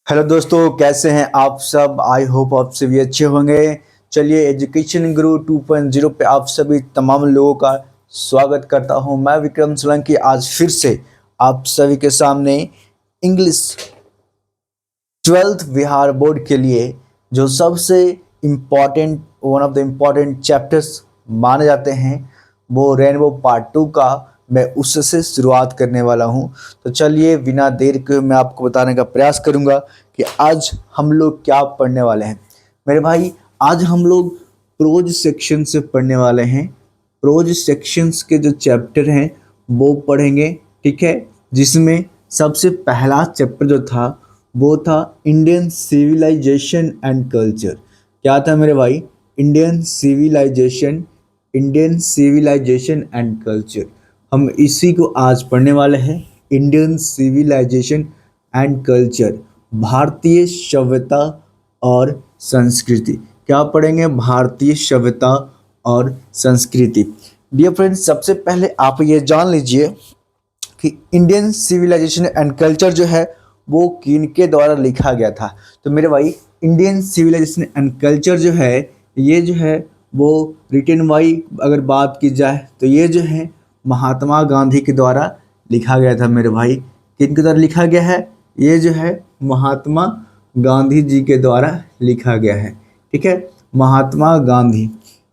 Hello दोस्तों, कैसे हैं आप सब। आई होप आप सभी अच्छे होंगे। चलिए, एजुकेशन गुरु 2.0 पे आप सभी तमाम लोगों का स्वागत करता हूं। मैं विक्रम सोलंकी आज फिर से आप सभी के सामने इंग्लिश 12th बिहार बोर्ड के लिए जो सबसे important one of the important chapters माने जाते हैं वो रेनबो पार्ट 2 का मैं उससे शुरुआत करने वाला हूं। तो चलिए, बिना देर के मैं आपको बताने का प्रयास करूंगा कि आज हम लोग क्या पढ़ने वाले हैं। मेरे भाई, आज हम लोग प्रोज सेक्शन से पढ़ने वाले हैं। प्रोज सेक्शंस के जो चैप्टर हैं वो पढ़ेंगे, ठीक है। जिसमें सबसे पहला चैप्टर जो था वो था इंडियन सिविलाइजेशन एंड कल्चर। क्या था मेरे भाई? Indian civilisation, Indian civilisation and culture. हम इसी को आज पढ़ने वाले हैं। इंडियन सिविलाइजेशन एंड कल्चर, भारतीय सभ्यता और संस्कृति। क्या पढ़ेंगे? भारतीय सभ्यता और संस्कृति। डियर फ्रेंड्स, सबसे पहले आप ये जान लीजिए कि इंडियन सिविलाइजेशन एंड कल्चर जो है वो किनके द्वारा लिखा गया था। तो मेरे भाई, इंडियन सिविलाइजेशन एंड कल्चर जो है ये जो है वो रिटन बाई, अगर बात की जाए तो ये जो है महात्मा गांधी के द्वारा लिखा गया था। मेरे भाई, किनके द्वारा लिखा गया है? ये जो है महात्मा गांधी जी के द्वारा लिखा गया है, ठीक है। महात्मा गांधी,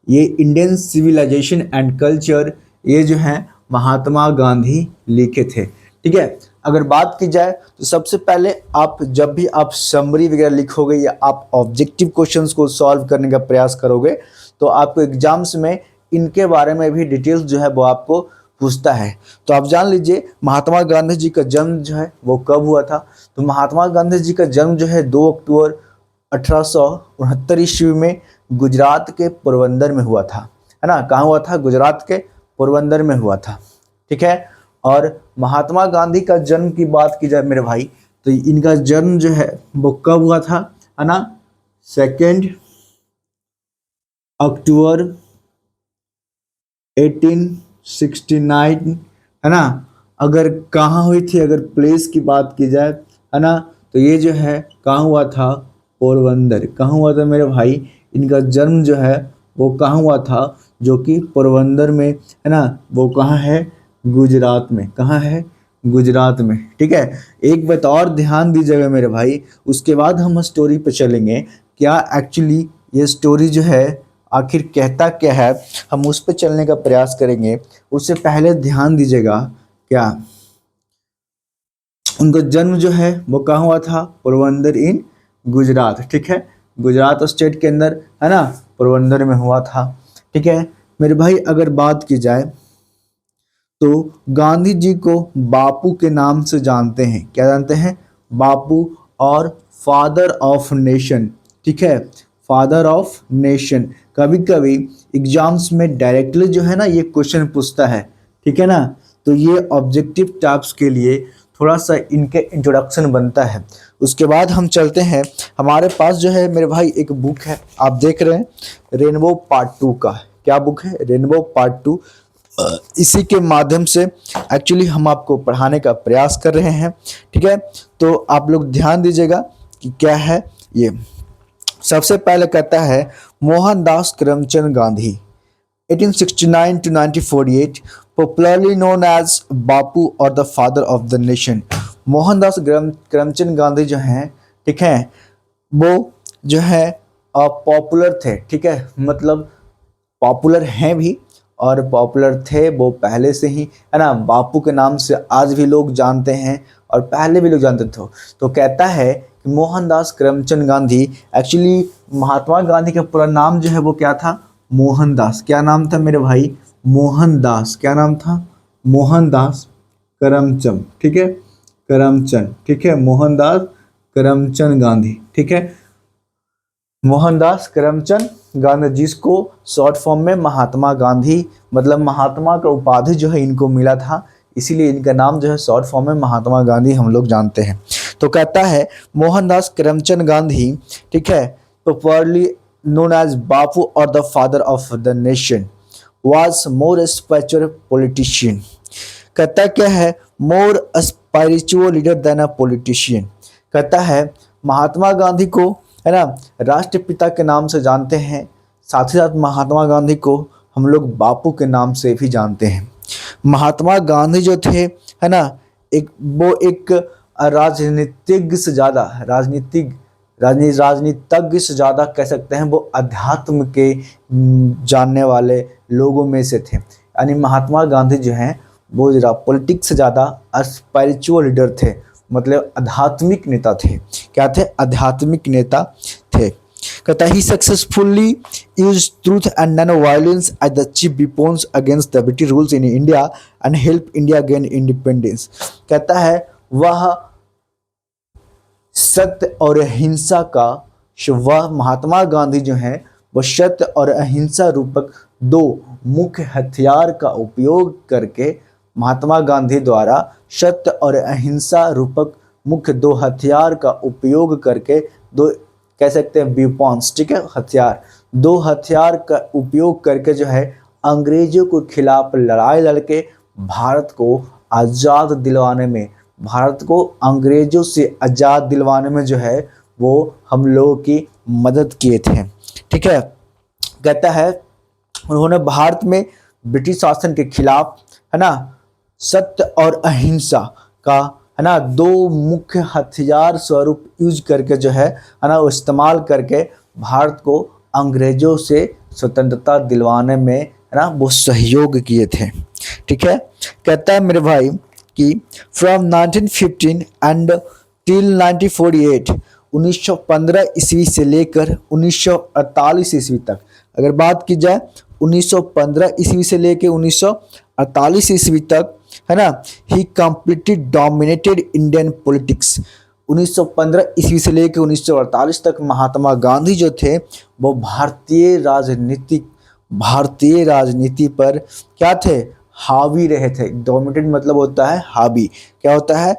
ये इंडियन सिविलाइजेशन एंड कल्चर ये जो है महात्मा गांधी लिखे थे, ठीक है। अगर बात की जाए तो सबसे पहले आप जब भी आप समरी वगैरह लिखोगे या आप ऑब्जेक्टिव क्वेश्चंस को सॉल्व करने का प्रयास करोगे तो आपको एग्जाम्स में इनके बारे में भी डिटेल्स जो है वो आपको पूछता है। तो आप जान लीजिए महात्मा गांधी जी का जन्म जो है वो कब हुआ था। तो महात्मा गांधी जी का जन्म जो है 2 अक्टूबर 1869 ईस्वी में गुजरात के पोरबंदर में हुआ था, है ना। कहाँ हुआ था? गुजरात के पोरबंदर में हुआ था, ठीक है। और महात्मा गांधी का जन्म की बात की जाए मेरे भाई तो इनका जन्म जो है वो कब हुआ था, है ना? 2 अक्टूबर 1869, है ना। अगर कहाँ हुई थी, अगर प्लेस की बात की जाए, है ना, तो ये जो है कहाँ हुआ था? पोरबंदर। कहाँ हुआ था मेरे भाई? इनका जन्म जो है वो कहाँ हुआ था? जो कि पोरबंदर में, है ना। वो कहाँ है? गुजरात में। कहाँ है? गुजरात में, ठीक है। एक बात और ध्यान दीजिएगा मेरे भाई, उसके बाद हम स्टोरी पे चलेंगे। क्या एक्चुअली ये स्टोरी जो है आखिर कहता क्या है, हम उस पर चलने का प्रयास करेंगे। उससे पहले ध्यान दीजिएगा, क्या उनका जन्म जो है वो कहाँ हुआ था? पोरबंदर इन गुजरात, ठीक है। गुजरात स्टेट के अंदर, है ना, पोरबंदर में हुआ था, ठीक है। मेरे भाई, अगर बात की जाए तो गांधी जी को बापू के नाम से जानते हैं। क्या जानते हैं? बापू, और फादर ऑफ नेशन, ठीक है। Father of nation. कभी कभी एग्जाम्स में डायरेक्टली जो है ना ये क्वेश्चन पूछता है, ठीक है ना। तो ये ऑब्जेक्टिव टाइप्स के लिए थोड़ा सा इनके इंट्रोडक्शन बनता है। उसके बाद हम चलते हैं, हमारे पास जो है मेरे भाई एक बुक है, आप देख रहे हैं रेनबो पार्ट 2 का। क्या बुक है? Rainbow part 2। इसी के माध्यम से एक्चुअली हम आपको पढ़ाने का प्रयास कर रहे हैं, ठीक है। तो आप लोग ध्यान दीजिएगा कि क्या है ये। सबसे पहले कहता है Mohandas Karamchand Gandhi 1869 to 1948, popularly known as Bapu और the father of the nation. Mohandas Karamchand Gandhi जो हैं, ठीक है, वो जो है पॉपुलर थे, ठीक है। मतलब पॉपुलर हैं भी और पॉपुलर थे वो पहले से ही, है ना। बापू के नाम से आज भी लोग जानते हैं और पहले भी लोग जानते थे। तो कहता है कि मोहनदास करमचंद गांधी, एक्चुअली महात्मा गांधी का पूरा नाम जो है वो क्या था? मोहनदास। क्या नाम था मेरे भाई? मोहनदास। क्या नाम था? मोहनदास करमचंद, ठीक है। करमचंद, ठीक है। मोहनदास करमचंद गांधी, ठीक है। मोहनदास करमचंद गांधी, जिसको शॉर्ट फॉर्म में महात्मा गांधी, मतलब महात्मा का उपाधि जो है इनको मिला था, इसीलिए इनका नाम जो है शॉर्ट फॉर्म में महात्मा गांधी हम लोग जानते हैं। तो कहता है मोहनदास करमचंद गांधी, ठीक है, popularly known as Bapu or the father of the nation, was more spiritual politician। कहता क्या है? more a spiritual leader than a politician। कहता है महात्मा गांधी को, है ना, राष्ट्रपिता के नाम से जानते हैं। साथ ही साथ महात्मा गांधी को हम लोग बापू के नाम से भी जानते हैं। महात्मा गांधी जो थे, है ना, वो एक राजनीतिज्ञ से ज़्यादा राजनीतिज्ञ से ज़्यादा कह सकते हैं, वो अध्यात्म के जानने वाले लोगों में से थे। यानी महात्मा गांधी जो हैं वो जरा पॉलिटिक्स से ज़्यादा स्पिरिचुअल लीडर थे, मतलब आध्यात्मिक नेता थे। क्या थे? आध्यात्मिक नेता थे। कहता he successfully use truth and non violence as the chief weapons against the British rules in India and help India gain independence. कहता है वह सत्य और अहिंसा का, वह महात्मा गांधी जो हैं वो सत्य और अहिंसा रूपक दो मुख्य हथियार का उपयोग करके, महात्मा गांधी द्वारा सत्य और अहिंसा रूपक मुख्य दो हथियार का उपयोग करके, दो कह सकते हैं वेपन्स, ठीक है, हथियार, दो हथियार का उपयोग करके जो है अंग्रेजों के खिलाफ लड़ाई लड़के भारत को आज़ाद दिलवाने में, भारत को अंग्रेजों से आज़ाद दिलवाने में जो है वो हम लोगों की मदद किए थे। ठीक है, कहता है उन्होंने भारत में ब्रिटिश शासन के खिलाफ, है ना, सत्य और अहिंसा का, है ना, दो मुख्य हथियार स्वरूप यूज करके जो है ना, वो इस्तेमाल करके भारत को अंग्रेजों से स्वतंत्रता दिलवाने में, है ना, वो सहयोग किए थे। ठीक है, कहता है मेरे भाई कि फ्रॉम 1915 एंड टिल 1948, 1915 ईस्वी से लेकर 1948 ईस्वी तक, अगर बात की जाए 1915 ईस्वी से लेकर 1948 ईस्वी तक, है ना, ही कंप्लीटली डोमिनेटेड इंडियन पॉलिटिक्स। 1915 ईस्वी से लेकर 1948 तक महात्मा गांधी जो थे वो भारतीय राजनीति पर क्या थे? हावी रहे थे। डोमिनेटेड मतलब होता है हावी। क्या होता है?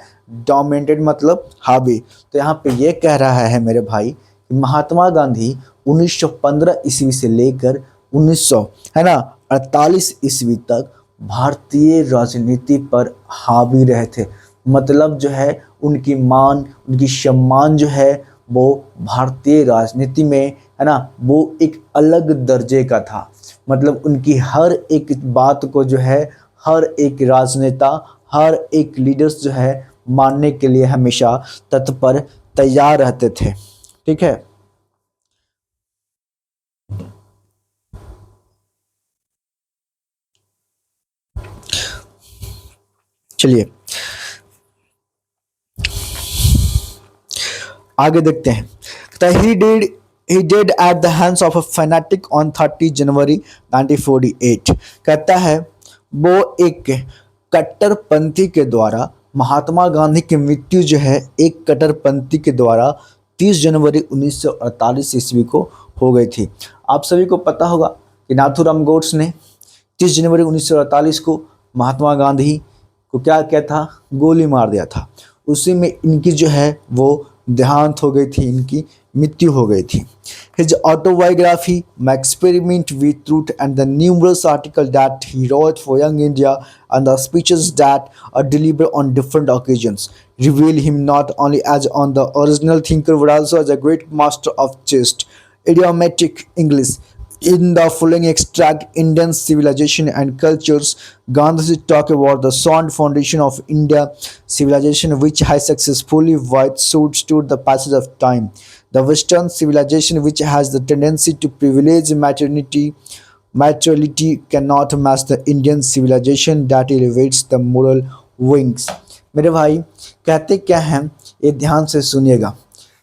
डोमिनेटेड मतलब हावी। तो यहाँ पे ये कह रहा है मेरे भाई कि महात्मा गांधी 1915 ईस्वी से लेकर 1900, है ना, 48 ईस्वी तक भारतीय राजनीति पर हावी रहे थे। मतलब जो है उनकी मान, उनकी सम्मान जो है वो भारतीय राजनीति में, है ना, वो एक अलग दर्जे का था। मतलब उनकी हर एक बात को जो है हर एक राजनेता, हर एक लीडर्स जो है मानने के लिए हमेशा तत्पर तैयार रहते थे। ठीक है, चलिए आगे देखते हैं। He died at the hands of a fanatic on 30 जनवरी 1948। कहता है वो एक कट्टरपंथी के द्वारा, महात्मा गांधी की मृत्यु जो है एक कट्टरपंथी के द्वारा 30 जनवरी 1948 ईस्वी को हो गई थी। आप सभी को पता होगा कि नाथूराम गोड्स ने 30 जनवरी 1948 को महात्मा गांधी को क्या किया था? गोली मार दिया था। उसी में इनकी जो है वो देहांत हो गई थी, इनकी मृत्यु हो गई थी। His autobiography, My Experiment with Truth, and the numerous articles that he wrote for Young India and the speeches that are delivered on different occasions reveal him not only as on the original thinker but also as a great master of just idiomatic English. In the following extract, Indian civilization and cultures, Gandhi talk about the sound foundation of India civilization, which has successfully withstood the passage of time. The Western civilization, which has the tendency to privilege materiality, cannot match the Indian civilization that elevates the moral wings. मेरे भाई कहते क्या हैं, ये ध्यान से सुनिएगा।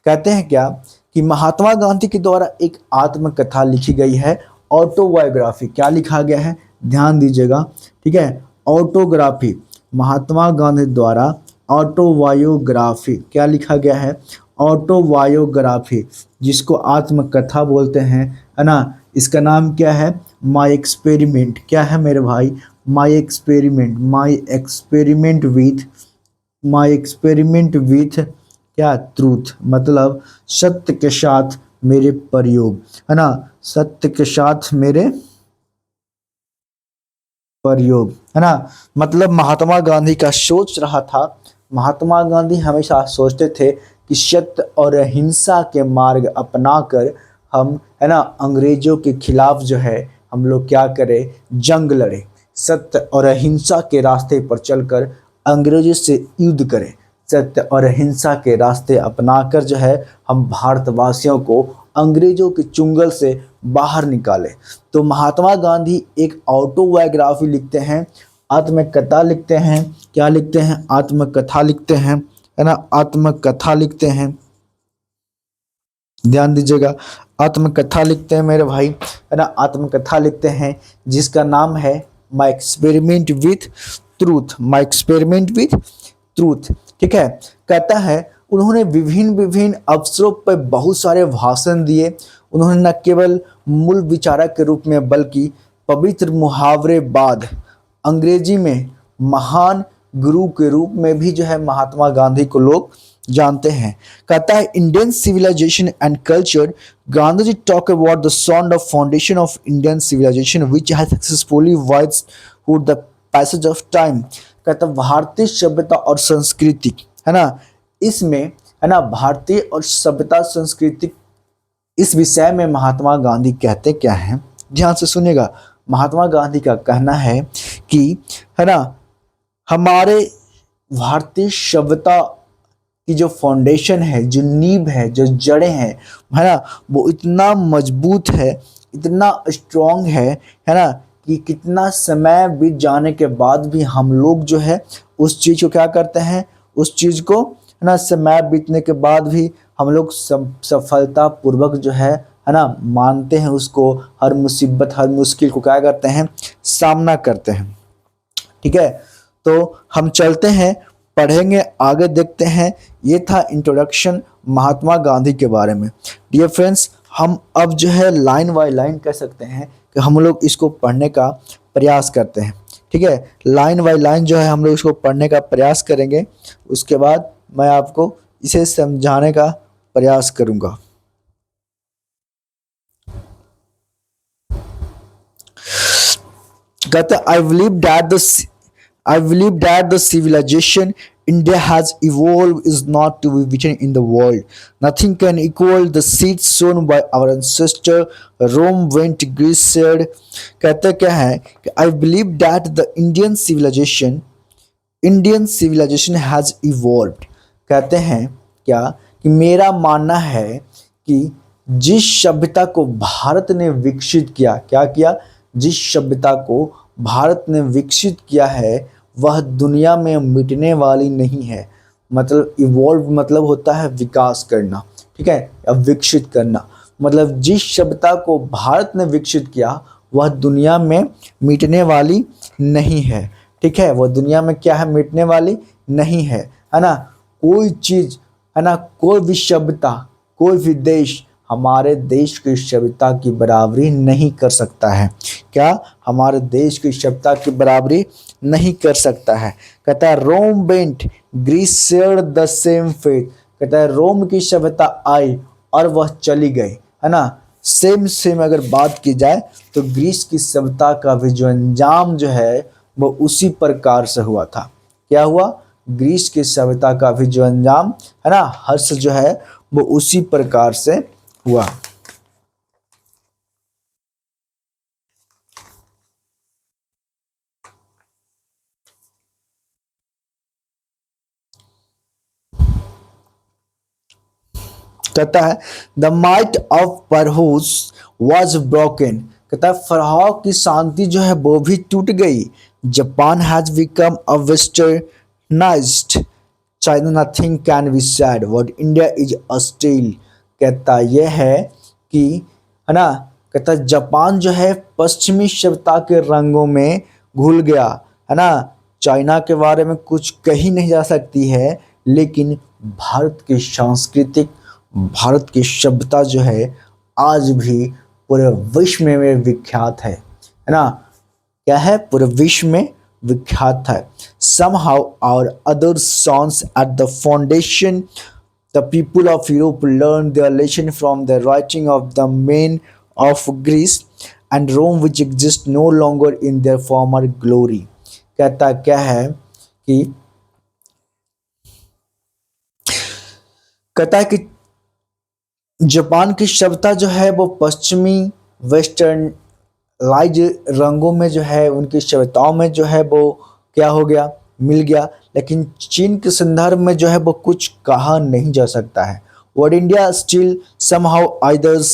कहते हैं क्या कि महात्मा गांधी के द्वारा एक आत्मकथा लिखी गई है, ऑटोबायोग्राफी। क्या लिखा गया है? ध्यान दीजिएगा, ठीक है, ऑटोग्राफी। महात्मा गांधी द्वारा ऑटोबायोग्राफी क्या लिखा गया है? ऑटोबायोग्राफी, जिसको आत्मकथा बोलते हैं, है ना। इसका नाम क्या है? My experiment. क्या है मेरे भाई? माई एक्सपेरिमेंट विथ क्या? ट्रूथ, मतलब सत्य के साथ मेरे प्रयोग, है ना, सत्य के साथ मेरे प्रयोग, है ना। मतलब महात्मा गांधी का सोच रहा था, महात्मा गांधी हमेशा सोचते थे कि सत्य और अहिंसा के मार्ग अपनाकर हम, है ना, अंग्रेजों के खिलाफ जो है हम लोग क्या करें, जंग लड़े, सत्य और अहिंसा के रास्ते पर चलकर अंग्रेजों से युद्ध करें, सत्य और अहिंसा के रास्ते अपनाकर जो है हम भारतवासियों को अंग्रेजों के चुंगल से बाहर निकाले। तो महात्मा गांधी एक ऑटोबायोग्राफी लिखते हैं, आत्मकथा लिखते हैं, क्या लिखते हैं, आत्मकथा लिखते हैं, है ना, आत्मकथा लिखते हैं, ध्यान दीजिएगा, आत्मकथा लिखते हैं मेरे भाई, है ना, आत्मकथा लिखते हैं जिसका नाम है my experiment with truth, my experiment with truth. ठीक है, कहता है उन्होंने विभिन्न विभिन्न अवसरों पर बहुत सारे भाषण दिए। उन्होंने न केवल मूल विचारक के रूप में बल्कि पवित्र मुहावरेबाद अंग्रेजी में महान गुरु के रूप में भी जो है महात्मा गांधी को लोग जानते हैं। कहता है Indian civilisation and culture, Gandhi ji talk about the sound of foundation of Indian civilization which has successfully withstood the passage of time. कहता है भारतीय सभ्यता और संस्कृति, है ना, इसमें, है ना, भारतीय और सभ्यता संस्कृति, इस विषय में महात्मा गांधी कहते क्या हैं, ध्यान से सुनिएगा। महात्मा गांधी का कहना है कि, है ना, हमारे भारतीय सभ्यता की जो फाउंडेशन है, जो नींव है, जो जड़ें हैं, है ना, वो इतना मजबूत है, इतना स्ट्रांग है ना, कि कितना समय बीत जाने के बाद भी हम लोग जो है उस चीज़ को क्या करते हैं, उस चीज़ को, है ना, समय बीतने के बाद भी हम लोग सफलता पूर्वक जो है ना, मानते हैं उसको, हर मुसीबत हर मुश्किल को क्या करते हैं, सामना करते हैं। ठीक है, तो हम चलते हैं, पढ़ेंगे, आगे देखते हैं। ये था इंट्रोडक्शन महात्मा गांधी के बारे में। डियर फ्रेंड्स, हम अब जो है लाइन बाय लाइन कह सकते हैं कि हम लोग इसको पढ़ने का प्रयास करते हैं। ठीक है, लाइन बाय लाइन जो है हम लोग इसको पढ़ने का प्रयास करेंगे, उसके बाद मैं आपको इसे समझाने का प्रयास करूँगा। कहते I believe that the civilization India has evolved is not to be beaten in the world. Nothing can equal the seeds sown by our ancestor. Rome went, Greece said. कहते क्या है कि I believe that the Indian civilization has evolved. कहते हैं क्या कि मेरा मानना है कि जिस सभ्यता को भारत ने विकसित किया, क्या किया, जिस सभ्यता को भारत ने विकसित किया है वह दुनिया में मिटने वाली नहीं है। मतलब इवॉल्व मतलब होता है विकास करना, ठीक है, या विकसित करना। मतलब जिस सभ्यता को भारत ने विकसित किया वह दुनिया में मिटने वाली नहीं है। ठीक है, वह दुनिया में क्या है, मिटने वाली नहीं है ना। कोई चीज़, है ना, कोई भी सभ्यता, कोई भी देश हमारे देश की सभ्यता की बराबरी नहीं कर सकता है। क्या, हमारे देश की सभ्यता की बराबरी नहीं कर सकता है। कहता है Rome went, Greece shared the same faith. कहता है रोम की सभ्यता आई और वह चली गई, है ना। सेम अगर बात की जाए तो ग्रीस की सभ्यता का भी जो अंजाम जो है वो उसी प्रकार से हुआ था। क्या हुआ, ग्रीस की सभ्यता का भी जो अंजाम, है ना, हर्ष जो है वो उसी प्रकार से हुआ। कहता है the might of Pharaohs was broken. कहता है फरहाव की शांति जो है वो भी टूट गई। Japan has become a westernised, China nothing can be sad, what India is a steel. कहता यह है कि, है ना, कहता जापान जो है पश्चिमी सभ्यता के रंगों में घुल गया, है ना। चाइना के बारे में कुछ कही नहीं जा सकती है, लेकिन भारत की सांस्कृतिक, भारत की सभ्यता जो है आज भी पूरे विश्व में विख्यात है ना। क्या है, पूरे विश्व में विख्यात है। Somehow or other sons at the foundation, the people of Europe learned their lesson from the writing of the men of Greece and Rome, which exist no longer in their former glory। कहता क्या है कि कहता है कि Japan की सभ्यता जो है वो पश्चिमी वेस्टर्न लाइज रंगों में जो है उनकी सभ्यताओं में जो है वो क्या हो गया, मिल गया। लेकिन चीन के संदर्भ में जो है वो कुछ कहा नहीं जा सकता है। Word India still somehow eithers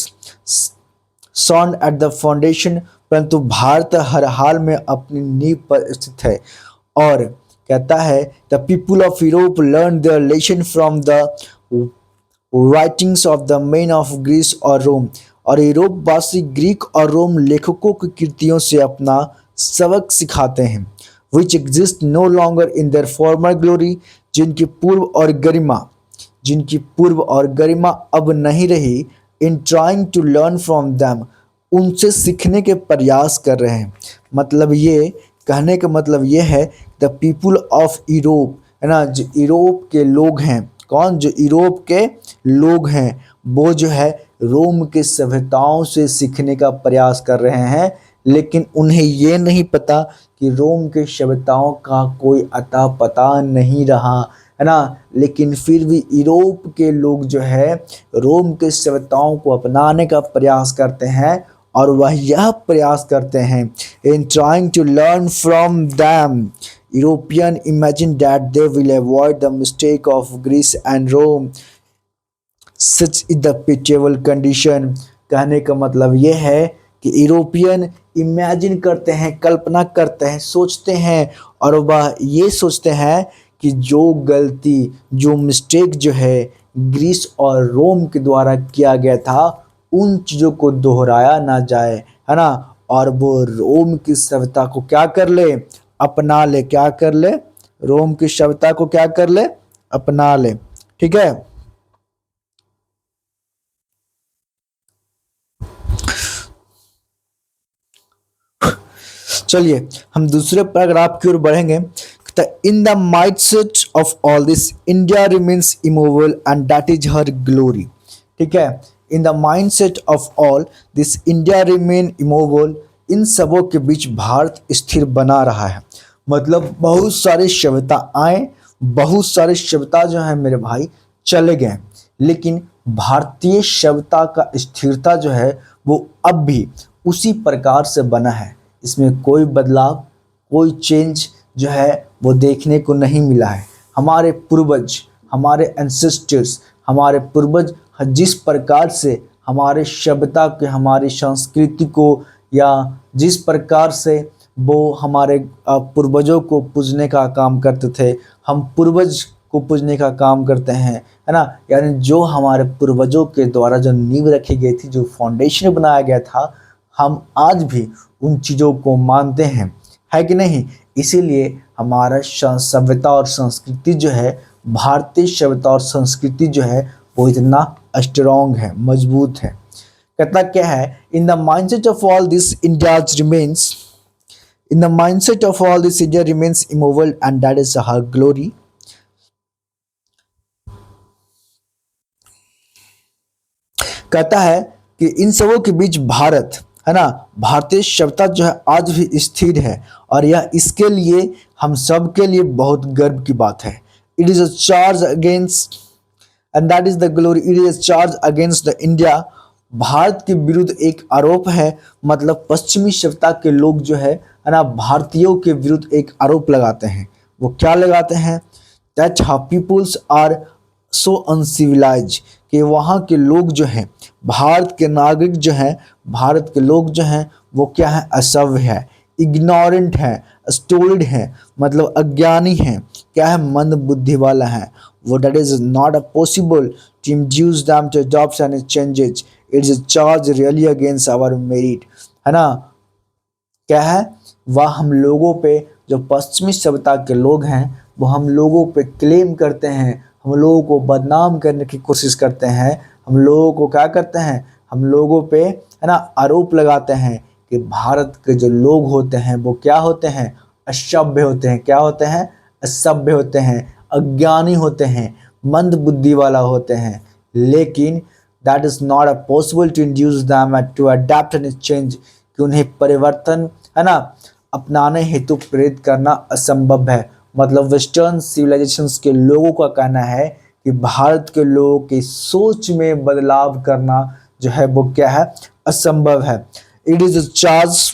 sound at the foundation, परंतु भारत हर हाल में अपनी नींव पर स्थित है। और कहता है the people of Europe learn their lesson from the writings of the men of Greece और रोम, और यूरोपवासी ग्रीक और रोम लेखकों की कृतियों से अपना सबक सिखाते हैं। Which exist no longer in their former glory, जिनकी पूर्व और गरिमा अब नहीं रही। In trying to learn from them, उनसे सीखने के प्रयास कर रहे हैं। मतलब ये कहने का मतलब ये है द पीपुल ऑफ यूरोप, है ना, जो यूरोप के लोग हैं, कौन, जो यूरोप के लोग हैं वो जो है रोम के सभ्यताओं से सीखने का प्रयास कर रहे हैं। लेकिन उन्हें ये नहीं पता कि रोम के सभ्यताओं का कोई अता पता नहीं रहा, है ना। लेकिन फिर भी यूरोप के लोग जो है रोम के सभ्यताओं को अपनाने का प्रयास करते हैं, और वह यह प्रयास करते हैं in trying to learn from them European imagine that they will avoid the mistake of Greece and Rome, such is the pitiable condition. कहने का मतलब ये है कि यूरोपियन इमेजिन करते हैं, कल्पना करते हैं, सोचते हैं, और वह ये सोचते हैं कि जो गलती, जो मिस्टेक जो है ग्रीस और रोम के द्वारा किया गया था उन चीज़ों को दोहराया ना जाए, है ना। और वो रोम की सभ्यता को क्या कर ले, अपना ले, क्या कर ले, रोम की सभ्यता को क्या कर ले, अपना ले। ठीक है। चलिए हम दूसरे पैराग्राफ की ओर बढ़ेंगे। In the mindset of all this India remains immovable and that is her glory. ठीक है। In the mindset of all this India remain immovable, इन सबों के बीच भारत स्थिर बना रहा है। मतलब बहुत सारे सभ्यता आए, बहुत सारे सभ्यता जो है मेरे भाई चले गए, लेकिन भारतीय सभ्यता का स्थिरता जो है वो अब भी उसी प्रकार से बना है। इसमें कोई बदलाव, कोई चेंज जो है वो देखने को नहीं मिला है। हमारे पूर्वज, हमारे एंसेस्टर्स, हमारे पूर्वज जिस प्रकार से हमारे सभ्यता के, हमारी संस्कृति को, या जिस प्रकार से वो हमारे पूर्वजों को पूजने का काम करते थे, हम पूर्वज को पूजने का काम करते हैं, है ना। यानी जो हमारे पूर्वजों के द्वारा जो नींव रखी गई थी, जो फाउंडेशन बनाया गया था, हम आज भी उन चीज़ों को मानते हैं, है कि नहीं। इसीलिए हमारा सभ्यता और संस्कृति जो है, भारतीय सभ्यता और संस्कृति जो है वो इतना स्ट्रॉन्ग है, मजबूत है। कहता क्या है, in the mindset of all this India remains, in the mindset of all this India remains immovable and that is her glory. कहता है कि इन सबों के बीच भारत, है ना, भारतीय सभ्यता जो है आज भी स्थिर है, और यह इसके लिए हम सब के लिए बहुत गर्व की बात है। It is a charge against and that is the glory, it is a charge against the India. Bharat के विरुद्ध एक आरोप है। मतलब पश्चिमी सभ्यता के लोग जो है ना, भारतीयों के विरुद्ध एक आरोप लगाते हैं। वो क्या लगाते हैं, that how peoples are so uncivilised, कि वहाँ के लोग जो हैं, भारत के नागरिक जो हैं, भारत के लोग जो हैं वो क्या है, असभ्य है, इग्नोरेंट है, स्टोल्ड है, मतलब अज्ञानी है, क्या है, मंद बुद्धि वाला है। वो that is not a possible to induce them to adopt and changes, it's a charge really against our merit, है ना। क्या है, वह हम लोगों पे, जो पश्चिमी सभ्यता के लोग हैं वो हम लोगों पे क्लेम करते हैं, हम लोगों को बदनाम करने की कोशिश करते हैं, हम लोगों को क्या करते हैं, हम लोगों पे, है ना, आरोप लगाते हैं कि भारत के जो लोग होते हैं वो क्या होते हैं, असभ्य होते हैं। क्या होते हैं, असभ्य होते हैं, अज्ञानी होते हैं, मंद बुद्धि वाला होते हैं। लेकिन that is not a possible to induce them to adapt and change, कि उन्हें परिवर्तन, है ना, अपनाने हेतु प्रेरित करना असंभव है। मतलब वेस्टर्न सिविलाइजेशंस के लोगों का कहना है कि भारत के लोगों की सोच में बदलाव करना जो है वो क्या है, असंभव है। It is a charge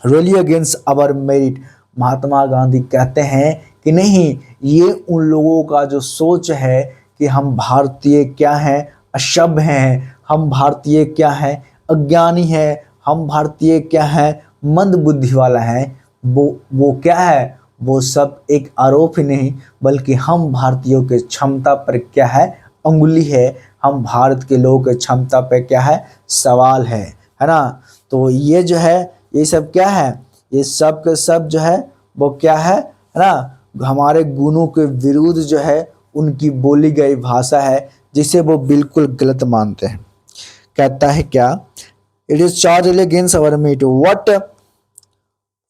really against our merit. Mahatma Gandhi कहते हैं कि नहीं, ये उन लोगों का जो सोच है कि हम भारतीय क्या हैं, अशुभ हैं, हम भारतीय क्या हैं, अज्ञानी हैं, हम भारतीय क्या हैं, मंद बुद्धि वाला है, वो क्या है, वो सब एक आरोप ही नहीं बल्कि हम भारतीयों के क्षमता पर क्या है, अंगुली है। हम भारत के लोगों के क्षमता पर क्या है, सवाल है ना। तो ये जो है, ये सब क्या है, ये सब के सब जो है वो क्या है ना, हमारे गुणों के विरुद्ध जो है उनकी बोली गई भाषा है, जिसे वो बिल्कुल गलत मानते हैं। कहता है क्या, it is charge against our meet what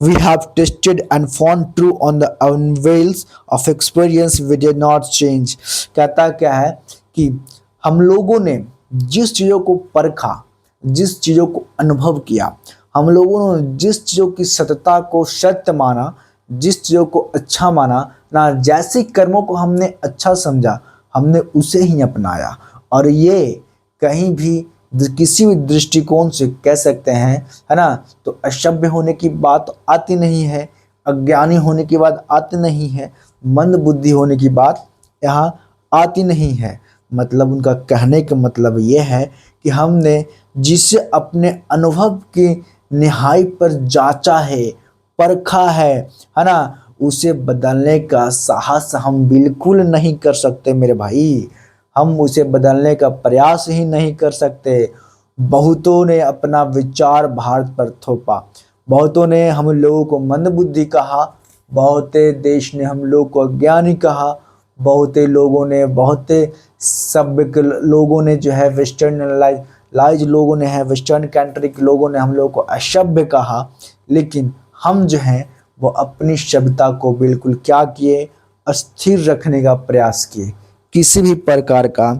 we have tested and found true on the unveils of experience we did not change। कहता क्या है कि हम लोगों ने जिस चीज़ों को परखा, जिस चीज़ों को अनुभव किया, हम लोगों ने जिस चीज़ों की सत्यता को सत्य माना, जिस चीज़ों को अच्छा माना ना, जैसे कर्मों को हमने अच्छा समझा हमने उसे ही अपनाया। और ये कहीं भी किसी भी दृष्टिकोण से कह सकते हैं, है ना। तो असभ्य होने की बात आती नहीं है, अज्ञानी होने की बात आती नहीं है, मंद बुद्धि होने की बात यहाँ आती नहीं है। मतलब उनका कहने का मतलब ये है कि हमने जिसे अपने अनुभव की निहाई पर जांचा है, परखा है ना, उसे बदलने का साहस हम बिल्कुल नहीं कर सकते मेरे भाई। हम उसे बदलने का प्रयास ही नहीं कर सकते। बहुतों ने अपना विचार भारत पर थोपा, बहुतों ने हम लोगों को मंदबुद्धि कहा, बहुते देश ने हम लोग को अज्ञानी कहा, बहुते लोगों ने, बहुते सभ्य के लोगों ने जो है वेस्टर्नलाइज लोगों ने है, वेस्टर्न कंट्री के लोगों ने हम लोगों को असभ्य कहा। लेकिन हम जो हैं वो अपनी सभ्यता को बिल्कुल क्या किए, अस्थिर रखने का प्रयास किए। किसी भी प्रकार का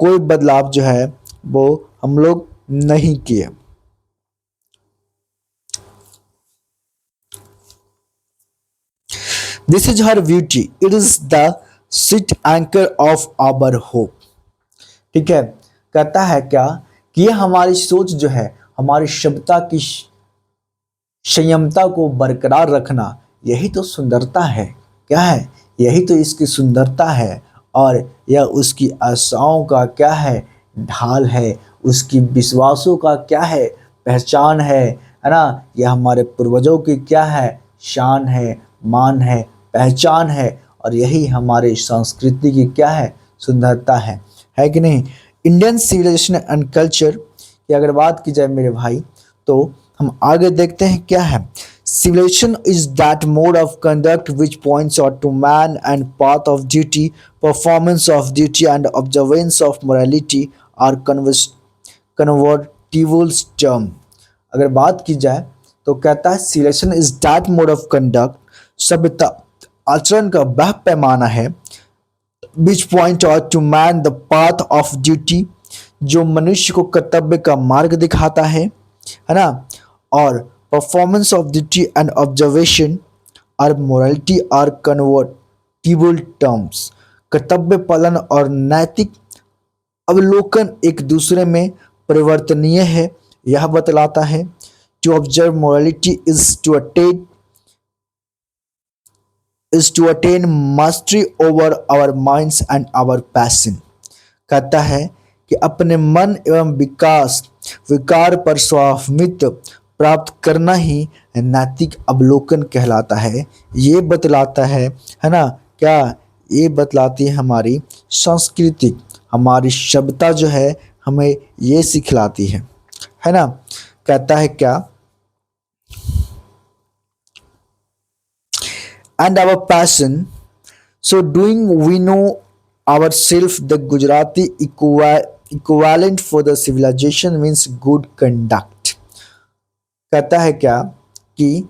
कोई बदलाव जो है वो हम लोग नहीं किए। This is her beauty, it is the sheet anchor of our hope. ठीक है, कहता है क्या कि ये हमारी सोच जो है, हमारी सभ्यता की संयमता को बरकरार रखना, यही तो सुंदरता है। क्या है, यही तो इसकी सुंदरता है। और यह उसकी आशाओं का क्या है, ढाल है, उसकी विश्वासों का क्या है, पहचान है ना। यह हमारे पूर्वजों की क्या है, शान है, मान है, पहचान है। और यही हमारे संस्कृति की क्या है, सुंदरता है कि नहीं। इंडियन सिविलाइजेशन एंड कल्चर की अगर बात की जाए मेरे भाई, तो हम आगे देखते हैं क्या है। Civilization is that mode of conduct which points out to man and path of duty, performance of duty and observance of morality are convertible term। अगर बात की जाए तो कहता है civilization is that mode of conduct, सभ्यता आचरण का वह पैमाना है, which point out to man the path of duty, जो मनुष्य को कर्तव्य का मार्ग दिखाता है ना। और performance of duty and observation और मोरालिटी आर कन्वर्टिबल टर्म्स। कर्तव्य पालन और नैतिक अवलोकन एक दूसरे में परिवर्तनीय है, यह बतलाता है। To observe morality is to attain mastery over our minds and our passion। कहता है कि अपने मन एवं विकार पर स्वामित्व प्राप्त करना ही नैतिक अवलोकन कहलाता है। ये बतलाता है ना क्या, ये बतलाती है हमारी संस्कृति, हमारी सभ्यता जो है हमें ये सिखलाती है ना। कहता है क्या, and our passion, so doing we know ourselves। the Gujarati equivalent for the civilization means good conduct। कहता है क्या कि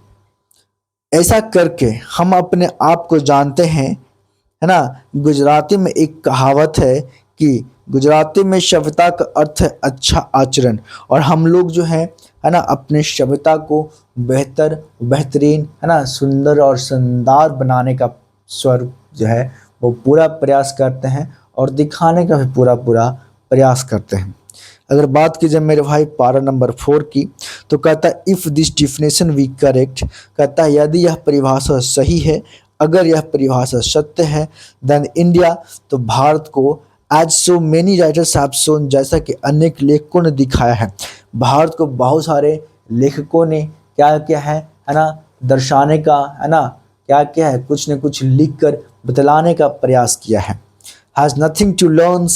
ऐसा करके हम अपने आप को जानते हैं, है ना। गुजराती में एक कहावत है कि गुजराती में सभ्यता का अर्थ है अच्छा आचरण। और हम लोग जो है ना अपने सभ्यता को बेहतरीन है ना, सुंदर और शानदार बनाने का स्वरूप जो है वो पूरा प्रयास करते हैं। और दिखाने का भी पूरा पूरा प्रयास करते हैं। अगर बात की जाए मेरे भाई पारा नंबर 4 की, तो कहता है if this definition we correct, कहता है यदि यह परिभाषा सही है, अगर यह परिभाषा सत्य है, देन इंडिया, तो भारत को, as so many writers have shown, जैसा कि अनेक लेखकों ने दिखाया है, भारत को बहुत सारे लेखकों ने क्या किया है ना, दर्शाने का, है ना, क्या किया है, कुछ न कुछ लिख कर बतलाने का प्रयास किया है। Has nothing to learn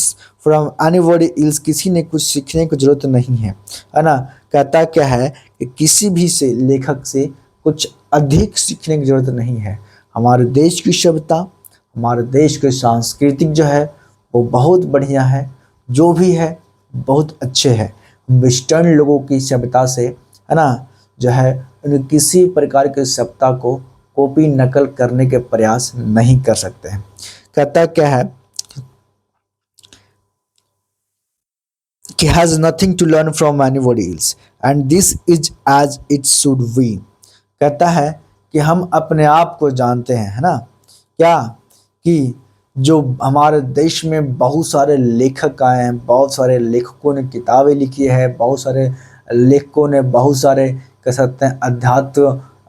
from anybody else, किसी ने कुछ सीखने की जरूरत नहीं है ना। कहता क्या है कि किसी भी से लेखक से कुछ अधिक सीखने की जरूरत नहीं है। हमारे देश की सभ्यता, हमारे देश के सांस्कृतिक जो है वो बहुत बढ़िया है, जो भी है बहुत अच्छे है। वेस्टर्न लोगों की सभ्यता से, है ना, जो है किसी प्रकार की सभ्यता को कॉपी नकल करने के प्रयास नहीं कर सकते हैं। कहता क्या है कि has nothing to learn from anybody else and this is as it should be। कहता है कि हम अपने आप को जानते हैं, है ना, क्या, कि जो हमारे देश में बहुत सारे लेखक आए हैं, बहुत सारे लेखकों ने किताबें लिखी है, बहुत सारे लेखकों ने, बहुत सारे कह सकते हैं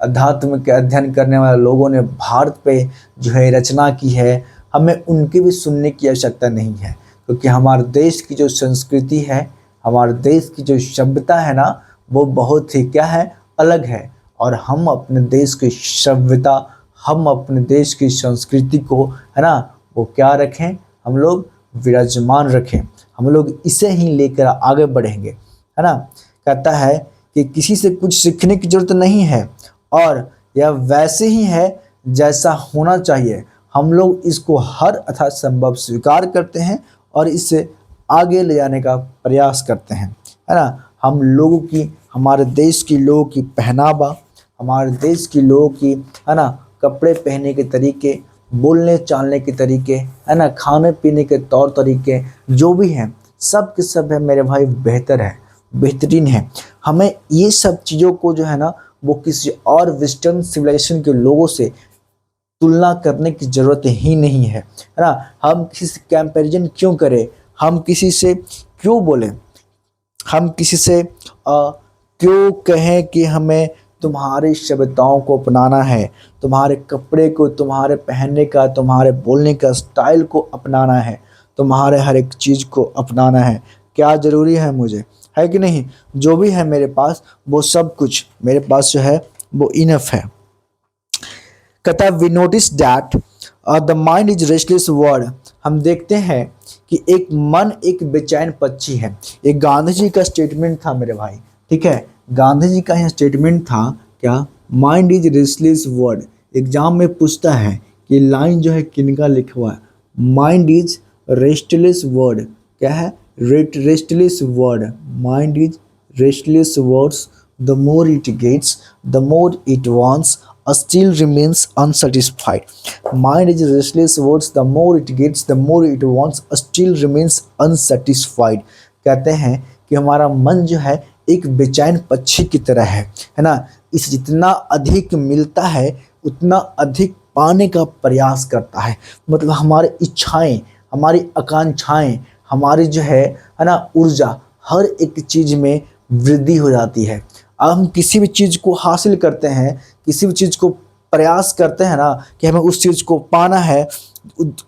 अध्यात्म के अध्ययन करने वाले लोगों ने भारत पे जो है रचना की है। हमें उनकी भी सुनने की आवश्यकता नहीं है, क्योंकि हमारे देश की जो संस्कृति है, हमारे देश की जो सभ्यता है ना, वो बहुत ही क्या है, अलग है। और हम अपने देश की सभ्यता, हम अपने देश की संस्कृति को, है ना, वो क्या रखें, हम लोग विराजमान रखें, हम लोग इसे ही लेकर आगे बढ़ेंगे, है ना। कहता है कि किसी से कुछ सीखने की जरूरत नहीं है और यह वैसे ही है जैसा होना चाहिए। हम लोग इसको हर यथासंभव स्वीकार करते हैं और इसे आगे ले जाने का प्रयास करते हैं, है ना। हम लोगों की, हमारे देश के लोगों की पहनावा, हमारे देश के लोगों की, है ना, कपड़े पहनने के तरीके, बोलने चालने के तरीके, है ना, खाने पीने के तौर तरीके जो भी हैं, सब के सब है मेरे भाई बेहतर है, बेहतरीन है। हमें ये सब चीज़ों को जो है ना, वो किसी और वेस्टर्न सिविलाइजेशन के लोगों से तुलना करने की ज़रूरत ही नहीं है ना। हम किसी से कंपैरिजन क्यों करें, हम किसी से क्यों बोलें, हम किसी से क्यों कहें कि हमें तुम्हारी सभ्यताओं को अपनाना है, तुम्हारे कपड़े को, तुम्हारे पहनने का, तुम्हारे बोलने का स्टाइल को अपनाना है, तुम्हारे हर एक चीज़ को अपनाना है। क्या ज़रूरी है मुझे, है कि नहीं। जो भी है मेरे पास, वो सब कुछ मेरे पास जो है वो इनफ है। कहता है we notice that the mind is restless word, हम देखते हैं कि एक मन एक बेचैन पक्षी है। ये गांधी जी का स्टेटमेंट था मेरे भाई, ठीक है, गांधी जी का यह स्टेटमेंट था क्या, mind is restless word. Exam में पूछता है कि लाइन जो है किनका लिखा हुआ है, माइंड इज रेस्टलेस वर्ड, क्या है, restless word, mind is restless words, the more it gets, the more it wants, still remains unsatisfied. Mind is restless words, the more it gets, the more it wants, still remains unsatisfied। कहते हैं कि हमारा मन जो है एक बेचैन पक्षी की तरह है ना। इसे जितना अधिक मिलता है उतना अधिक पाने का प्रयास करता है। मतलब हमारी इच्छाएं, हमारी आकांक्षाएं, हमारी जो है ना ऊर्जा, हर एक चीज़ में वृद्धि हो जाती है। अब हम किसी भी चीज़ को हासिल करते हैं, किसी भी चीज़ को प्रयास करते हैं ना कि हमें उस चीज़ को पाना है,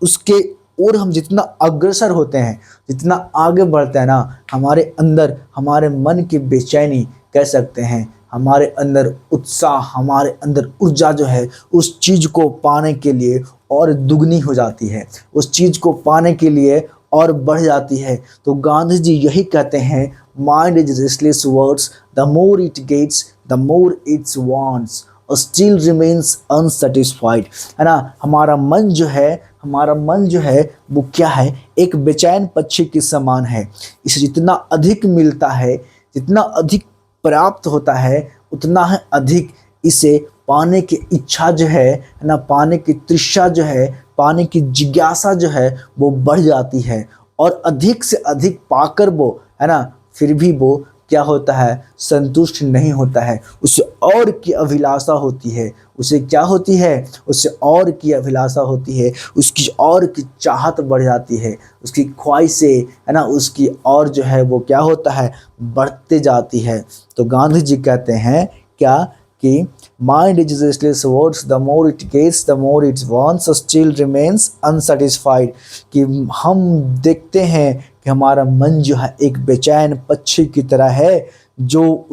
उसके और हम जितना अग्रसर होते हैं, जितना आगे बढ़ते हैं ना, हमारे अंदर, हमारे मन की बेचैनी कह सकते हैं, हमारे अंदर उत्साह, हमारे अंदर ऊर्जा जो है उस चीज़ को पाने के लिए और दुगनी हो जाती है, उस चीज़ को पाने के लिए और बढ़ जाती है। तो गांधी जी यही कहते हैं, mind is restless words, the more it gets the more its wants, still remains unsatisfied, है ना। हमारा मन जो है, हमारा मन जो है वो क्या है, एक बेचैन पक्षी के समान है। इसे जितना अधिक मिलता है, जितना अधिक प्राप्त होता है, उतना ही अधिक इसे पाने की इच्छा जो है ना, पाने की तृष्णा जो है, पाने की जिज्ञासा जो है वो बढ़ जाती है। और अधिक से अधिक पाकर वो, है ना, फिर भी वो क्या होता है, संतुष्ट नहीं होता है, उसे और की अभिलाषा होती है। उसे क्या होती है, उसे और की अभिलाषा होती है, उसकी और की चाहत बढ़ जाती है, उसकी ख्वाहिशें है ना, उसकी और जो है वो क्या होता है, बढ़ते जाती है। तो गांधी जी कहते हैं क्या कि mind is restless words, the more it gets the more it wants still remains unsatisfied. कि हम देखते हैं कि हमारा मन जो है एक बेचैन पक्षी की तरह है, जो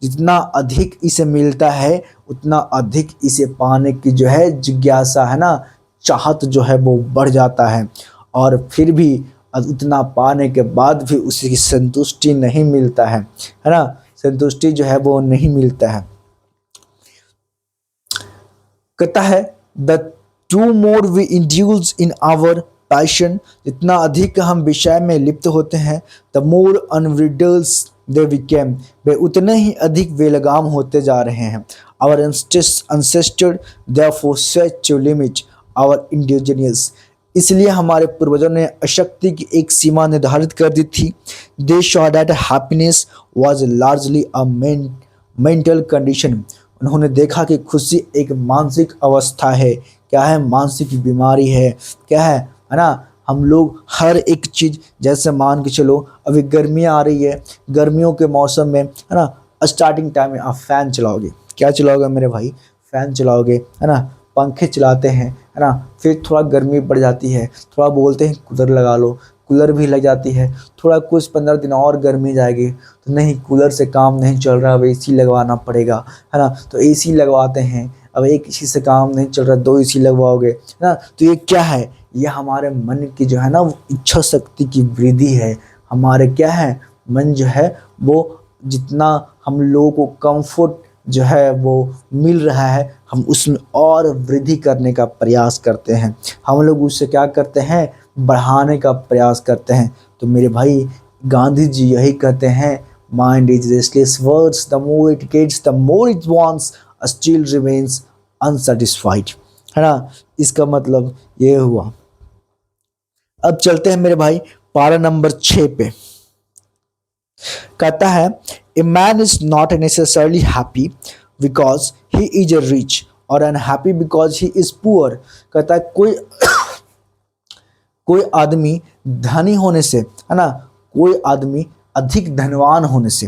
जितना अधिक इसे मिलता है उतना अधिक इसे पाने की जो है जिज्ञासा है ना, चाहत जो है वो बढ़ जाता है, और फिर भी उतना पाने के बाद भी उसे संतुष्टि नहीं मिलता है ना, संतुष्टि जो है वो नहीं मिलता है। कहता है the to more we induce in our passion, जितना अधिक हम विषय में लिप्त होते हैं, द मोर अनरिडल्स दे बिकेम, वे उतने ही अधिक बेलगाम होते जा रहे हैं। Our ancestor therefore set to limit our indigenous, इसलिए हमारे पूर्वजों ने अशक्ति की एक सीमा निर्धारित कर दी थी। They saw that happiness was largely a mental condition, उन्होंने देखा कि खुशी एक मानसिक अवस्था है। क्या है, मानसिक बीमारी है। क्या है ना, हम लोग हर एक चीज़, जैसे मान के चलो अभी गर्मियाँ आ रही है, गर्मियों के मौसम में है ना, स्टार्टिंग टाइम में आप फ़ैन चलाओगे, क्या चलाओगे मेरे भाई, फ़ैन चलाओगे है ना, पंखे चलाते हैं है ना, फिर थोड़ा गर्मी बढ़ जाती है, थोड़ा बोलते हैं कूलर लगा लो, कूलर भी लग जाती है, थोड़ा कुछ 15 दिन और गर्मी जाएगी तो नहीं कूलर से काम नहीं चल रहा, अब एसी लगवाना पड़ेगा है ना, तो एसी लगवाते हैं। अब एक एसी से काम नहीं चल रहा, 2 एसी लगवाओगे है ना, तो ये क्या है, ये हमारे मन की जो है ना वो इच्छा शक्ति की वृद्धि है। हमारे क्या है, मन जो है वो जितना हम लोगों को कंफर्ट जो है वो मिल रहा है, हम उसमें और वृद्धि करने का प्रयास करते हैं, हम लोग उससे क्या करते हैं, बढ़ाने का प्रयास करते हैं। तो मेरे भाई गांधी जी यही कहते हैं, mind is restless words, the more it gets the more it wants still remains unsatisfied, है ना। इसका मतलब ये हुआ। अब चलते हैं मेरे भाई पारा नंबर 6 पे। कहता है a man is not necessarily happy because he is rich और unhappy because he is poor. कहता है कोई आदमी धनी होने से है ना, कोई आदमी अधिक धनवान होने से,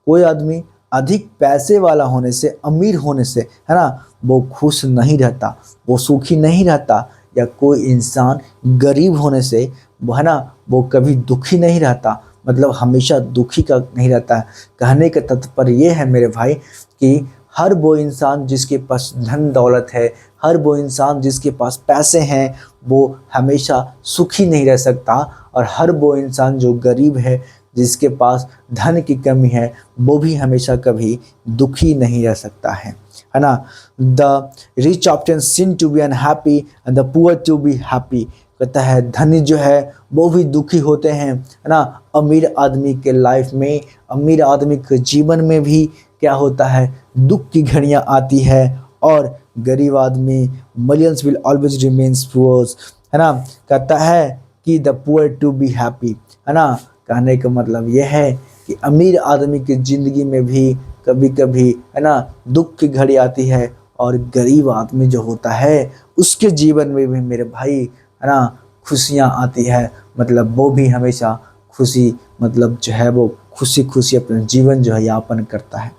कोई आदमी अधिक पैसे वाला होने से, अमीर होने से है ना, वो खुश नहीं रहता, वो सुखी नहीं रहता। या कोई इंसान गरीब होने से वो है ना, वो कभी दुखी नहीं रहता, मतलब हमेशा दुखी का नहीं रहता है। कहने का तात्पर्य ये है मेरे भाई कि हर वो इंसान जिसके पास धन दौलत है, हर वो इंसान जिसके पास पैसे हैं, वो हमेशा सुखी नहीं रह सकता, और हर वो इंसान जो गरीब है, जिसके पास धन की कमी है, वो भी हमेशा कभी दुखी नहीं रह सकता है ना। The rich often seen to be unhappy and the poor to be happy. कहता है धनी जो है वो भी दुखी होते हैं है ना, अमीर आदमी के लाइफ में, अमीर आदमी के जीवन में भी क्या होता है, दुख की घड़ियां आती है, और गरीब आदमी millions will always remains poor, है ना। कहता है कि the poor to be happy, है ना। कहने का मतलब यह है कि अमीर आदमी की ज़िंदगी में भी कभी कभी है ना दुख की घड़ी आती है, और गरीब आदमी जो होता है उसके जीवन में भी मेरे भाई है ना खुशियाँ आती है, मतलब वो भी हमेशा खुशी, मतलब जो है वो खुशी खुशी अपना जीवन जो है यापन करता है।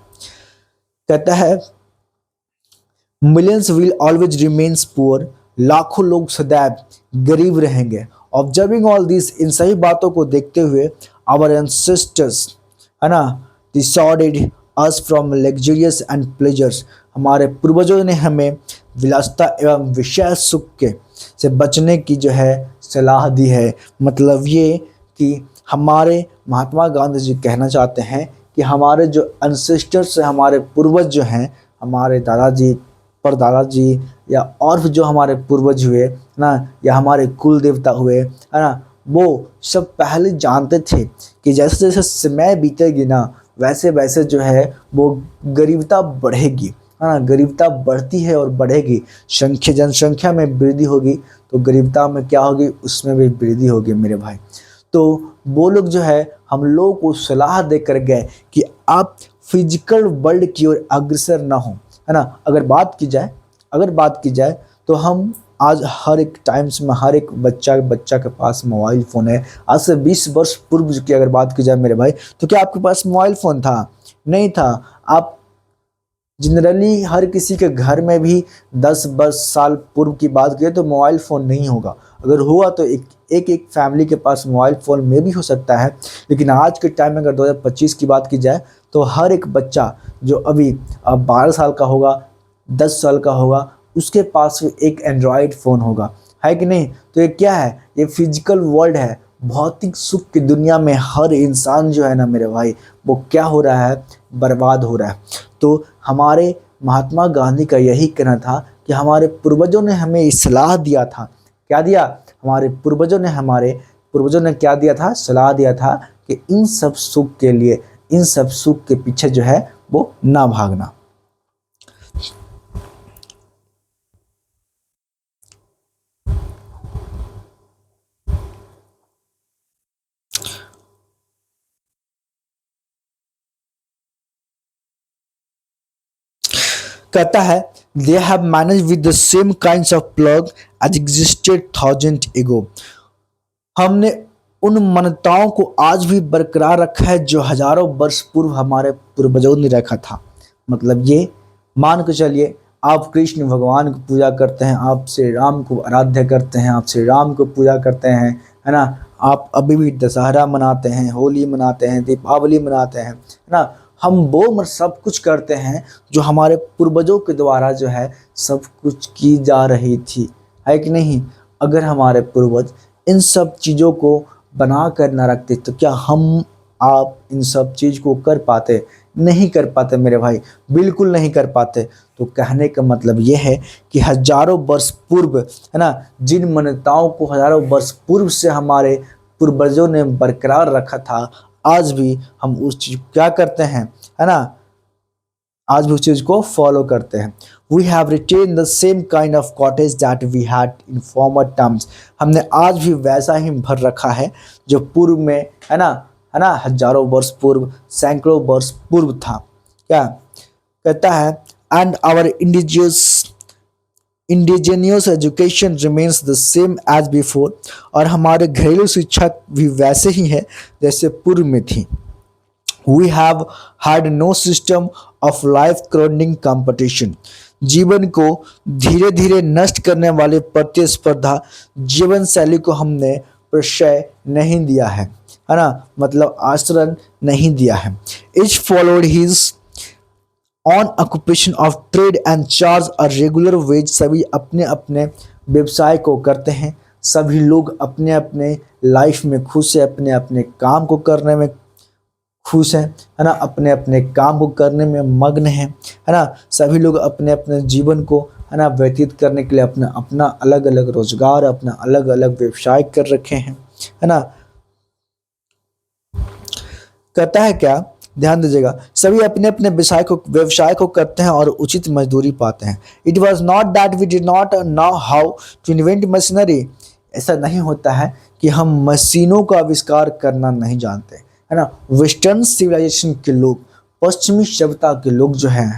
कहता है millions will always remains poor, लाखों लोग सदैव गरीब रहेंगे। ऑब्जर्विंग ऑल दिस, इन सही बातों को देखते हुए, आवर एंसेस्टर्स है ना decided us from luxurious and pleasures, हमारे पूर्वजों ने हमें विलासिता एवं विषय सुख के से बचने की जो है सलाह दी है। मतलब ये कि हमारे महात्मा गांधी जी कहना चाहते हैं कि हमारे जो एंसेस्टर्स, हमारे पूर्वज जो हैं, हमारे दादाजी, परदादाजी, या और भी जो हमारे पूर्वज हुए ना, या हमारे कुल देवता हुए है ना, वो सब पहले जानते थे कि जैसे जैसे समय बीतेगी ना, वैसे वैसे जो है वो गरीबता बढ़ेगी, है ना, गरीबता बढ़ती है और बढ़ेगी। जनसंख्या में वृद्धि होगी तो गरीबता में क्या होगी, उसमें भी वृद्धि होगी मेरे भाई। तो वो लोग जो है हम लोगों को सलाह देकर गए कि आप फिजिकल वर्ल्ड की ओर अग्रसर ना हो, है ना। अगर बात की जाए तो हम आज हर एक टाइम्स में हर एक बच्चा के पास मोबाइल फ़ोन है। आज से 20 वर्ष पूर्व की अगर बात की जाए मेरे भाई, तो क्या आपके पास मोबाइल फ़ोन था? नहीं था। आप जनरली हर किसी के घर में भी 10 साल पूर्व की बात करें तो मोबाइल फ़ोन नहीं होगा। अगर हुआ तो एक फैमिली के पास मोबाइल फ़ोन में भी हो सकता है। लेकिन आज के टाइम में अगर 2025 की बात की जाए तो हर एक बच्चा जो अभी 12 साल का होगा, 10 साल का होगा, उसके पास एक एंड्रॉयड फ़ोन होगा, है कि नहीं। तो ये क्या है? ये फिजिकल वर्ल्ड है। भौतिक सुख की दुनिया में हर इंसान जो है ना मेरे भाई, वो क्या हो रहा है? बर्बाद हो रहा है। तो हमारे महात्मा गांधी का यही कहना था कि हमारे पूर्वजों ने हमें इस्लाह दिया था। क्या दिया? हमारे पूर्वजों ने क्या दिया था? सलाह दिया था कि इन सब सुख के लिए, इन सब सुख के पीछे जो है वो ना भागना। कहता है they have manage with the same kinds of plough as existed thousand ago. हमने उन मान्यताओं को आज भी बरकरार रखा है जो हजारों वर्ष पूर्व हमारे पूर्वजों ने रखा था। मतलब ये मान के चलिए, आप कृष्ण भगवान की पूजा करते हैं, आप श्री राम को आराध्य करते हैं, आप श्री राम को पूजा करते हैं, है ना। आप अभी भी दशहरा मनाते हैं, होली मनाते हैं, दीपावली मनाते हैं, है ना। हम वो सब कुछ करते हैं जो हमारे पूर्वजों के द्वारा जो है सब कुछ की जा रही थी, है कि नहीं। अगर हमारे पूर्वज इन सब चीज़ों को बना कर ना रखते तो क्या हम आप इन सब चीज़ को कर पाते? नहीं कर पाते मेरे भाई, बिल्कुल नहीं कर पाते। तो कहने का मतलब ये है कि हजारों वर्ष पूर्व, है ना, जिन मान्यताओं को हजारों वर्ष पूर्व से हमारे पूर्वजों ने बरकरार रखा था, आज भी हम उस चीज़ को क्या करते हैं, है ना, आज भी उस चीज़ को फॉलो करते हैं। We have retain the same kind of cottage that we had in former terms. हमने आज भी वैसा ही भर रखा है जो पूर्व में, है ना, हजारों वर्ष पूर्व, सैकड़ों वर्ष पूर्व था। क्या कहता है? And our indigenous education remains the same as before. और हमारे घरेलू शिक्षा भी वैसे ही है जैसे पूर्व में थी। We have had no system of life crowding competition। जीवन को धीरे धीरे नष्ट करने वाले प्रतिस्पर्धा जीवन शैली को हमने प्रश्रय नहीं दिया है ना, मतलब आश्रय नहीं दिया है। Each followed his own occupation of trade and charge a regular wage. सभी अपने अपने व्यवसाय को करते हैं, सभी लोग अपने अपने लाइफ में खुश है, अपने अपने काम को करने में खुश हैं, है ना, अपने अपने काम को करने में मग्न हैं, है ना। सभी लोग अपने अपने जीवन को, है ना, व्यतीत करने के लिए अपना अपना अलग अलग रोजगार, अपना अलग अलग व्यवसाय कर रखे हैं, है ना। कहता है क्या? ध्यान दीजिएगा, सभी अपने अपने व्यवसाय को करते हैं और उचित मजदूरी पाते हैं। It was not that we did not know how to invent machinery. ऐसा नहीं होता है कि हम मशीनों का आविष्कार करना नहीं जानते, है ना। वेस्टर्न सिविलाइजेशन के लोग, पश्चिमी सभ्यता के लोग जो हैं,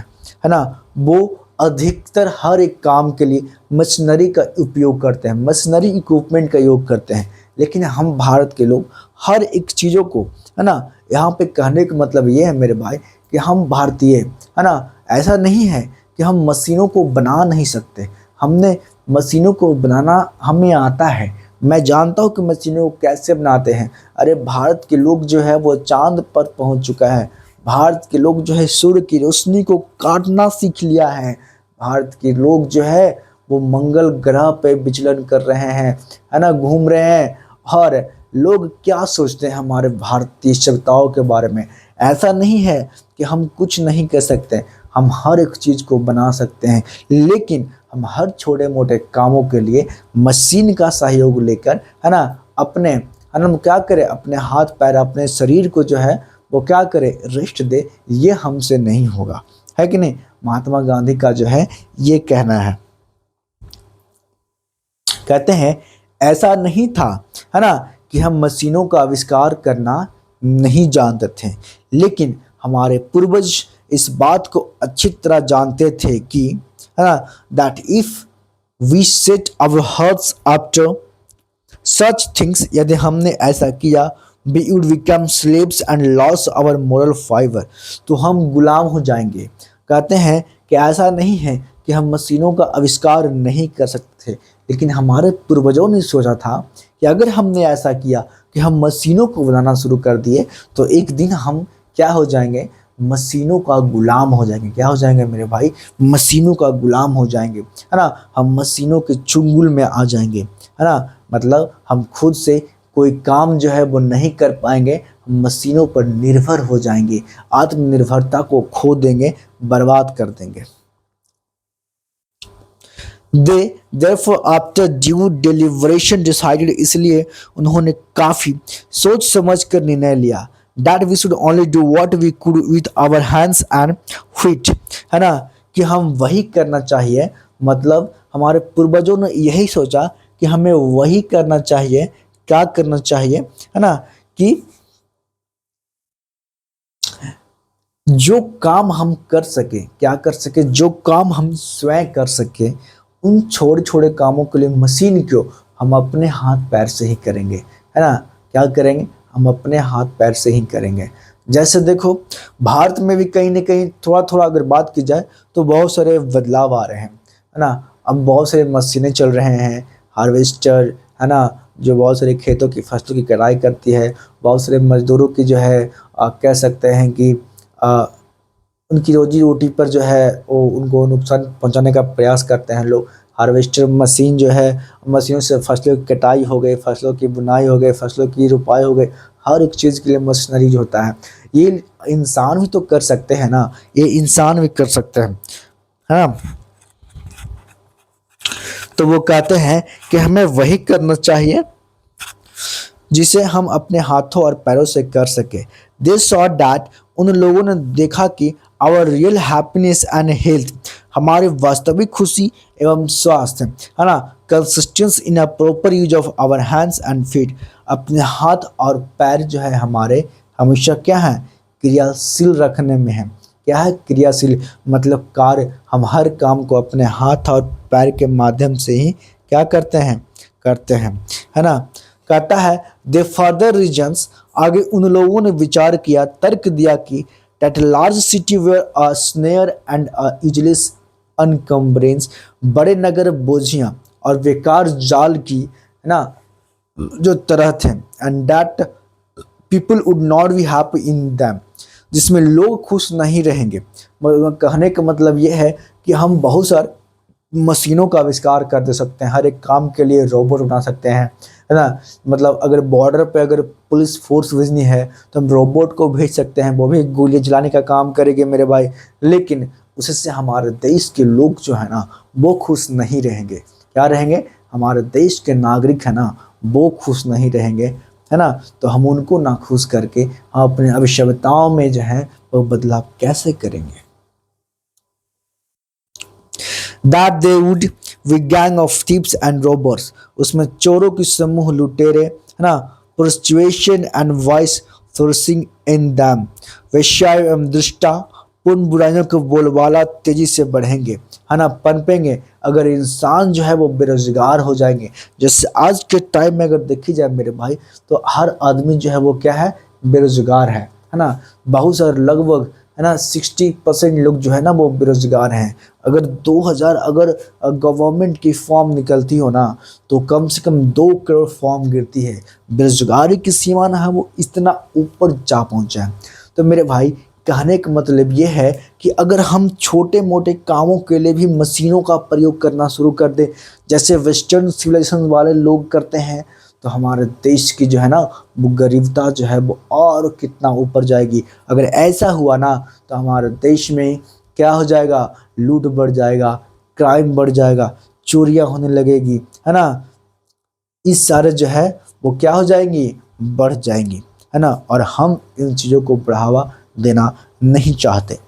है ना, वो अधिकतर हर एक काम के लिए मशीनरी का उपयोग करते हैं, मशीनरी इक्विपमेंट का उपयोग करते हैं। लेकिन हम भारत के लोग हर एक चीज़ों को, है ना, यहाँ पे कहने का मतलब ये है मेरे भाई कि हम भारतीय, है ना, ऐसा नहीं है कि हम मशीनों को बना नहीं सकते। हमने मशीनों को बनाना हमें आता है। मैं जानता हूँ कि मशीनों को कैसे बनाते हैं। अरे भारत के लोग जो है वो चांद पर पहुँच चुका है। भारत के लोग जो है सूर्य की रोशनी को काटना सीख लिया है। भारत के लोग जो है वो मंगल ग्रह पे विचलन कर रहे हैं, है ना, घूम रहे हैं। और लोग क्या सोचते हैं हमारे भारतीय सभ्यताओं के बारे में? ऐसा नहीं है कि हम कुछ नहीं कर सकते, हम हर एक चीज़ को बना सकते हैं। लेकिन हम हर छोटे मोटे कामों के लिए मशीन का सहयोग लेकर, है ना, हम क्या करें, अपने हाथ पैर, अपने शरीर को जो है वो क्या करे, रेस्ट दे। ये हमसे नहीं होगा, है कि नहीं। महात्मा गांधी का जो है ये कहना है। कहते हैं ऐसा नहीं था, है ना, कि हम मशीनों का आविष्कार करना नहीं जानते थे, लेकिन हमारे पूर्वज इस बात को अच्छी तरह जानते थे कि, है ना, that if we set our hearts after such things, यदि हमने ऐसा किया, we would become slaves and loss our moral fibre, तो हम गुलाम हो जाएंगे। कहते हैं कि ऐसा नहीं है कि हम मशीनों का आविष्कार नहीं कर सकते थे, लेकिन हमारे पूर्वजों ने सोचा था कि अगर हमने ऐसा किया कि हम मशीनों को बनाना शुरू कर दिए, तो एक दिन हम क्या हो जाएंगे, मशीनों का गुलाम हो जाएंगे। क्या हो जाएंगे मेरे भाई, मशीनों का गुलाम हो जाएंगे, है ना। हम मशीनों के चुंगल में आ जाएंगे, है ना। मतलब हम खुद से कोई काम जो है वो नहीं कर पाएंगे, हम मशीनों पर निर्भर हो जाएंगे, आत्मनिर्भरता को खो देंगे, बर्बाद कर देंगे। They therefore after due deliberation decided, इसलिए उन्होंने काफी सोच समझ कर निर्णय लिया, that we should only do what we could with our hands and feet, है ना, कि हम वही करना चाहिए। मतलब हमारे पूर्वजों ने यही सोचा कि हमें वही करना चाहिए। क्या करना चाहिए, है ना, कि जो काम हम कर सके, क्या कर सके, जो काम हम स्वयं कर सके, उन छोटे छोटे कामों के लिए मशीन क्यों, हम अपने हाथ पैर से ही करेंगे, है ना। क्या करेंगे, हम अपने हाथ पैर से ही करेंगे। जैसे देखो, भारत में भी कहीं ना कहीं थोड़ा थोड़ा अगर बात की जाए तो बहुत सारे बदलाव आ रहे हैं, है ना। अब बहुत सारे मशीनें चल रहे हैं, हार्वेस्टर, है ना, जो बहुत सारे खेतों की फसलों की कटाई करती है। बहुत सारे मजदूरों की जो है कह सकते हैं कि अ, उनकी रोजी रोटी पर जो है वो उनको नुकसान पहुंचाने का प्रयास करते हैं लोग। हार्वेस्टर मशीन जो है, मशीनों से फसलों की कटाई हो गई, फसलों की बुनाई हो गई, फसलों की रुपाई हो गई, हर एक चीज़ के लिए मशीनरी जो होता है, ये इंसान भी तो कर सकते हैं ना, ये इंसान भी कर सकते हैं, है ना। तो वो कहते हैं कि हमें वही करना चाहिए जिसे हम अपने हाथों और पैरों से कर सके। दे सॉ दैट, उन लोगों ने देखा कि our real happiness and health, हमारी वास्तविक खुशी एवं स्वास्थ्य, है ना, consistence in a proper use of our hands and feet, अपने हाथ और पैर जो है हमारे हमेशा क्या है, क्रियाशील रखने में है। क्या है, क्रियाशील, मतलब कार्य, हम हर काम को अपने हाथ और पैर के माध्यम से ही क्या करते हैं, है ना। कहता है दे फर्दर रीजन्स, आगे उन लोगों ने विचार किया, तर्क दिया कि that large city were a snare and a useless encumbrance, बड़े नगर बोझियां और बेकार जाल की, है ना, जो तरह थे, and that people would not be happy in them, जिसमें लोग खुश नहीं रहेंगे। कहने का मतलब ये है कि हम बहुत सारे मशीनों का आविष्कार कर दे सकते हैं, हर एक काम के लिए रोबोट बना सकते हैं, है ना। मतलब अगर बॉर्डर पे अगर पुलिस फोर्स भेजनी है तो हम रोबोट को भेज सकते हैं, वो भी गोली जलाने का काम करेंगे मेरे भाई, लेकिन उससे हमारे देश के लोग जो है ना वो खुश नहीं रहेंगे। क्या रहेंगे, हमारे देश के नागरिक है ना वो खुश नहीं रहेंगे, है ना। तो हम उनको ना खुश करके हम अपने आवश्यकताओं में जो है वो बदलाव कैसे करेंगे। That they would be gang of thieves and robbers, उसमें चोरों की समूह, लुटेरे, है ना, prostitution and vice sourcing in them, वेश्याएं एवं दुष्टा, उन बुराइयों के बोलबाला तेजी से बढ़ेंगे, है ना, पनपेंगे, अगर इंसान जो है वो बेरोजगार हो जाएंगे। जैसे आज के टाइम में अगर देखी जाए मेरे भाई, तो हर आदमी जो है वो क्या है, बेरोजगार है ना। बहुत सारे लगभग, है ना, 60% लोग जो है ना वो बेरोजगार हैं। अगर 2000 अगर गवर्नमेंट की फॉर्म निकलती हो ना तो कम से कम 2 करोड़ फॉर्म गिरती है। बेरोजगारी की सीमा ना है वो इतना ऊपर जा पहुंचा है। तो मेरे भाई कहने का मतलब ये है कि अगर हम छोटे मोटे कामों के लिए भी मशीनों का प्रयोग करना शुरू कर दें, जैसे वेस्टर्न सिविलाइजेशन वाले लोग करते हैं, तो हमारे देश की जो है ना वो गरीबता जो है वो और कितना ऊपर जाएगी। अगर ऐसा हुआ ना तो हमारे देश में क्या हो जाएगा, लूट बढ़ जाएगा, क्राइम बढ़ जाएगा, चोरियां होने लगेगी, है ना। इस सारे जो है वो क्या हो जाएंगी, बढ़ जाएंगी, है ना। और हम इन चीज़ों को बढ़ावा देना नहीं चाहते।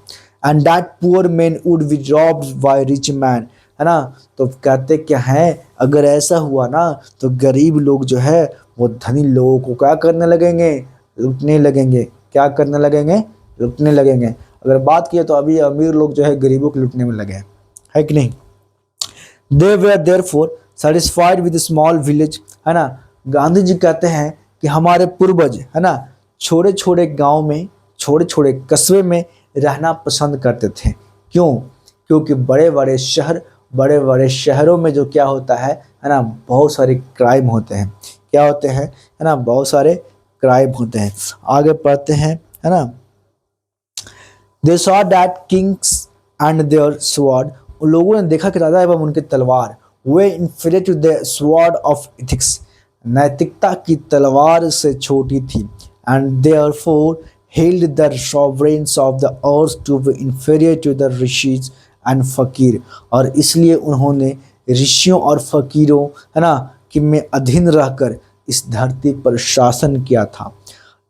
And that poor man would be robbed by rich man, है ना। तो कहते क्या है, अगर ऐसा हुआ ना तो गरीब लोग जो है वो धनी लोगों को क्या करने लगेंगे, लूटने लगेंगे। क्या करने लगेंगे, लूटने लगेंगे। अगर बात किया तो अभी अमीर लोग जो है गरीबों को लूटने में लगे हैं, है कि नहीं। They were therefore satisfied with small village, है ना। गांधी जी कहते हैं कि हमारे पूर्वज, है ना, छोटे छोटे गांव में, छोटे छोटे कस्बे में रहना पसंद करते थे। क्यों? क्योंकि बड़े बड़े शहरों में जो क्या होता है ना, बहुत सारे क्राइम होते हैं। क्या होते हैं, है ना, बहुत सारे क्राइम होते हैं। आगे पढ़ते हैं, है ना। They saw that kings and their sword, उन लोगों ने देखा कि राजा एवं उनके तलवार were inferior to the sword of ethics, नैतिकता की तलवार से छोटी थी। And therefore held the sovereigns of the earth to be inferior to the rishis and fakir, और इसलिए उन्होंने ऋषियों और फकीरों, है ना, कि में अधीन रहकर इस धरती पर शासन किया था।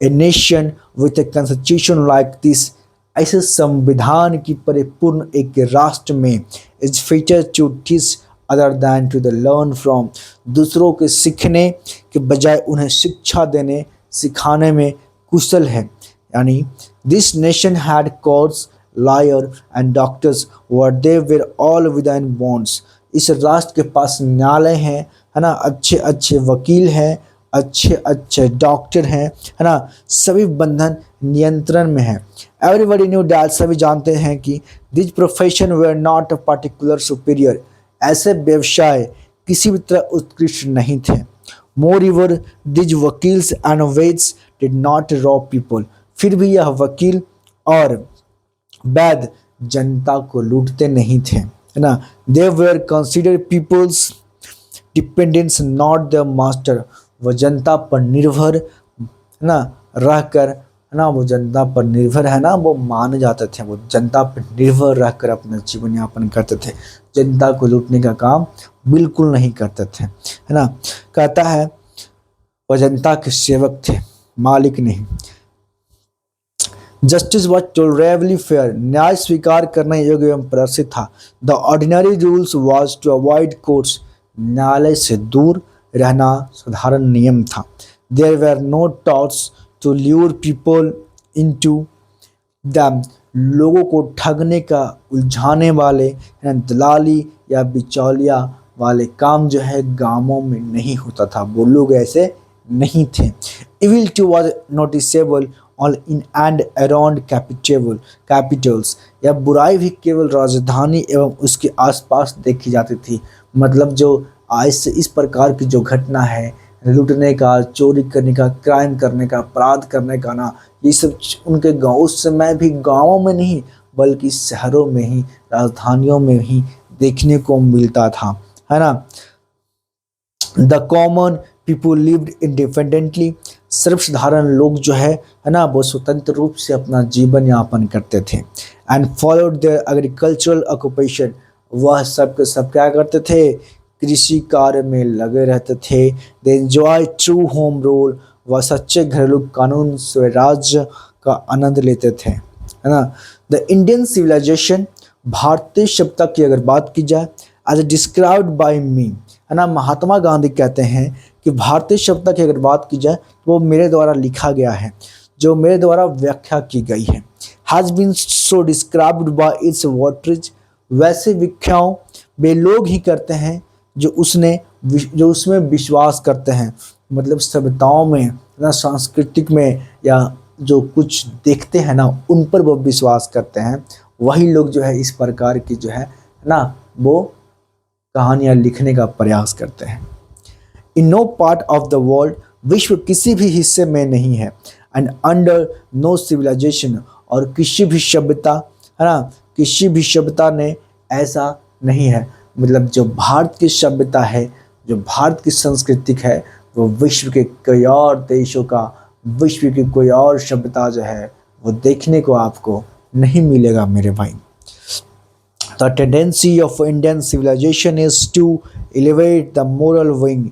A nation with a constitution like this, ऐसे संविधान की परिपूर्ण एक राष्ट्र में is fitter to teach other than to the learn from, दूसरों के सीखने के बजाय उन्हें शिक्षा देने सिखाने में कुशल है। यानी this nation had courts, lawyer and doctors were they were all with in bonds, इस राष्ट्र के पास न्यायालय हैं, है ना, अच्छे अच्छे वकील हैं, अच्छे अच्छे डॉक्टर हैं, है ना, सभी बंधन नियंत्रण में है। एवरीबडी न्यू डैट, सभी जानते हैं कि this profession were not a particular superior, ऐसे व्यवसाय किसी भी तरह उत्कृष्ट नहीं थे। Moreover these vakils and vaids did not rob people, फिर भी यह वकील और वैद जनता को लूटते नहीं थे, है ना। They were consider people's dependence not the master, वह जनता पर निर्भर, है ना, रहकर, है ना, वो जनता पर निर्भर, है ना, वो मान जाते थे, वो जनता पर निर्भर रहकर अपना जीवन यापन करते थे, जनता को लूटने का काम बिल्कुल नहीं करते थे, है ना। कहता है वह जनता के सेवक थे, मालिक नहीं। जस्टिस वॉज टोलरेबली फेयर, न्याय स्वीकार करना योग्य एवं प्रदर्शित था। The ordinary rules was to avoid courts, न्यायालय से दूर रहना साधारण नियम था। There were no touts to lure people into them, लोगों को ठगने का, उलझाने वाले, दलाली या बिचौलिया वाले काम जो है गांवों में नहीं होता था, वो लोग ऐसे नहीं थे। Evil too was noticeable all in and around capitals, या बुराई भी केवल राजधानी एवं उसके आसपास देखी जाती थी। मतलब जो आज से इस प्रकार की जो घटना है, लूटने का, चोरी करने का, क्राइम करने का, अपराध करने का ना, ये सब उनके गाँव उस समय भी गाँवों में नहीं बल्कि शहरों में ही, राजधानियों में ही देखने को मिलता था, है ना। The common people lived independently, सर्वसाधारण लोग जो है ना, वो स्वतंत्र रूप से अपना जीवन यापन करते थे। And followed there agricultural occupation, वह सब के सब क्या करते थे, कृषि कार्य में लगे रहते थे। They enjoy true home rule, वह सच्चे घरेलू कानून स्वराज्य का आनंद लेते थे, है ना। द इंडियन सिविलाइजेशन, भारतीय सभ्यता की अगर बात की जाए, एज डिस्क्राइब्ड बाय मी, है ना, महात्मा गांधी कहते हैं कि भारतीय सभ्यता की अगर बात की जाए तो वो मेरे द्वारा लिखा गया है, जो मेरे द्वारा व्याख्या की गई है। Has been so described by its votaries, वैसे व्याख्याओं वे लोग ही करते हैं जो उसमें विश्वास करते हैं। मतलब सभ्यताओं में ना, सांस्कृतिक में, या जो कुछ देखते हैं ना, उन पर वो विश्वास करते हैं, वही लोग जो है इस प्रकार की जो है ना, वो कहानियाँ लिखने का प्रयास करते हैं। In no part of the world, विश्व किसी भी हिस्से में नहीं है, एंड अंडर नो सिविलाइजेशन, और किसी भी सभ्यता, है ना, किसी भी सभ्यता ने ऐसा नहीं है। मतलब जो भारत की सभ्यता है, जो भारत की संस्कृति है, वो विश्व के कई और देशों का, विश्व की कोई और सभ्यता जो है वो देखने को आपको नहीं मिलेगा मेरे भाई। The tendency of Indian civilization is to elevate the moral wing,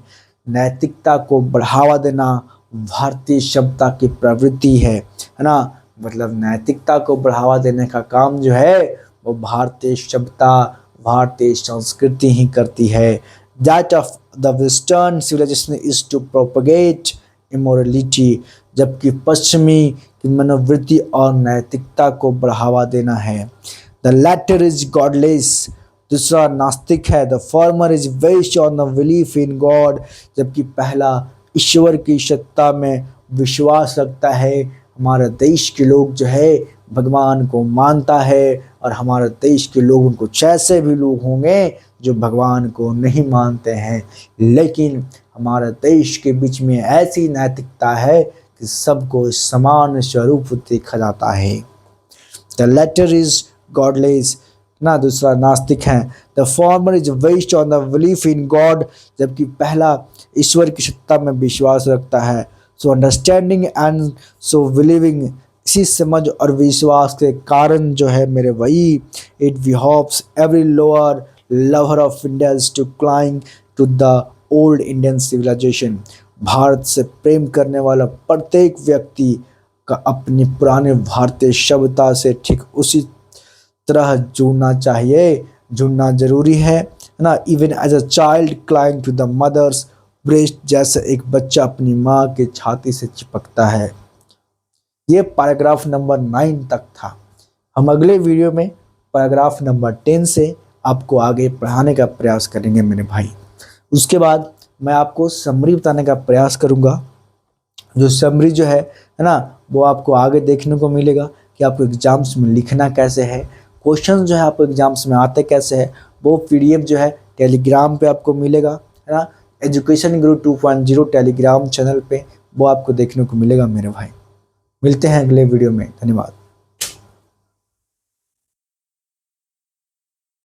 नैतिकता को बढ़ावा देना भारतीय सभ्यता की प्रवृत्ति है ना। मतलब नैतिकता को बढ़ावा देने का काम जो है वो भारतीय सभ्यता भारतीय संस्कृति ही करती है। That of the western civilisation is to propagate immorality, जबकि पश्चिमी की मनोवृत्ति और नैतिकता को बढ़ावा देना है। द लैटर इज गॉडलेस, दूसरा नास्तिक है। The former is based on the belief in God, जबकि पहला ईश्वर की सत्ता में विश्वास रखता है। हमारे देश के लोग जो है भगवान को मानता है, और हमारे देश के लोगों को कुछ ऐसे भी लोग होंगे जो भगवान को नहीं मानते हैं, लेकिन हमारे देश के बीच में ऐसी नैतिकता है कि सबको समान स्वरूप देखा जाता है। द लेटर इज गॉडलेस ना, दूसरा नास्तिक है। The former is based on the belief in God, जबकि पहला ईश्वर की सत्ता में विश्वास रखता है। So understanding and so believing, इसी समझ और विश्वास के कारण जो है मेरे भाई, it behoves every lower lover of India to cling to the old Indian civilisation. भारत से प्रेम करने वाला प्रत्येक व्यक्ति का अपनी पुराने भारतीय सभ्यता से ठीक उसी तरह जुड़ना चाहिए, जुड़ना जरूरी है ना। Even as a child cling to the mother's breast, जैसे एक बच्चा अपनी माँ के छाती से चिपकता है। ये पैराग्राफ नंबर 9 तक था। हम अगले वीडियो में पैराग्राफ नंबर 10 से आपको आगे पढ़ाने का प्रयास करेंगे मेरे भाई। उसके बाद मैं आपको समरी बताने का प्रयास करूँगा। जो समरी जो है ना, वो आपको आगे देखने को मिलेगा कि आपको एग्जाम्स में लिखना कैसे है, क्वेश्चन जो है आपको एग्जाम्स में आते कैसे है। वो पीडीएफ जो है टेलीग्राम पे आपको मिलेगा, है ना। एजुकेशन गुरु 2.0 टेलीग्राम चैनल पे वो आपको देखने को मिलेगा मेरे भाई। मिलते हैं अगले वीडियो में, धन्यवाद।